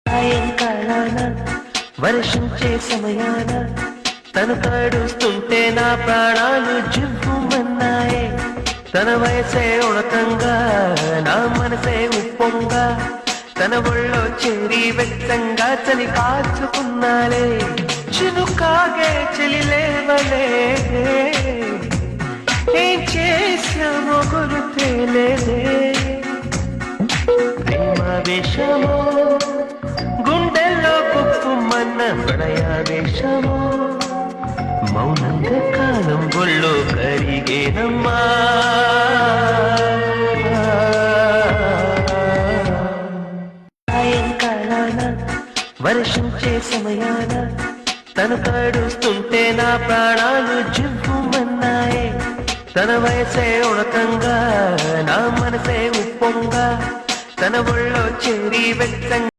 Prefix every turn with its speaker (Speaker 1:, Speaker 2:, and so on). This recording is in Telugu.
Speaker 1: సాయంకాలాన వర్షించే సమయాన తను తడుస్తుంటే నా ప్రాణాలు జివ్వుమన్నాయే. తన వయసే ఉణకంగా నా మనసే ఉప్పొంగా తన ఒళ్ళో చేరి వెచ్చంగా చలి కాచుకున్నాలే. చినుకాగే చెలిలేవలే ఏం చేశామో గుర్తేలేదే. ప్రేమావేశమో గుండెల్లో కుక్కుమన్న ప్రణయావేశమో మౌనంగా కాలం ఒళ్ళో కరిగేనమ్మా. సాయంకాలాన వర్షించే సమయాన తను తడుస్తుంటే నా ప్రాణాలు జివ్వుమన్నాయే. తన వయసే ఉణకంగా నా మనసే ఉప్పొంగా తన ఒళ్ళో చేరి వెచ్చంగా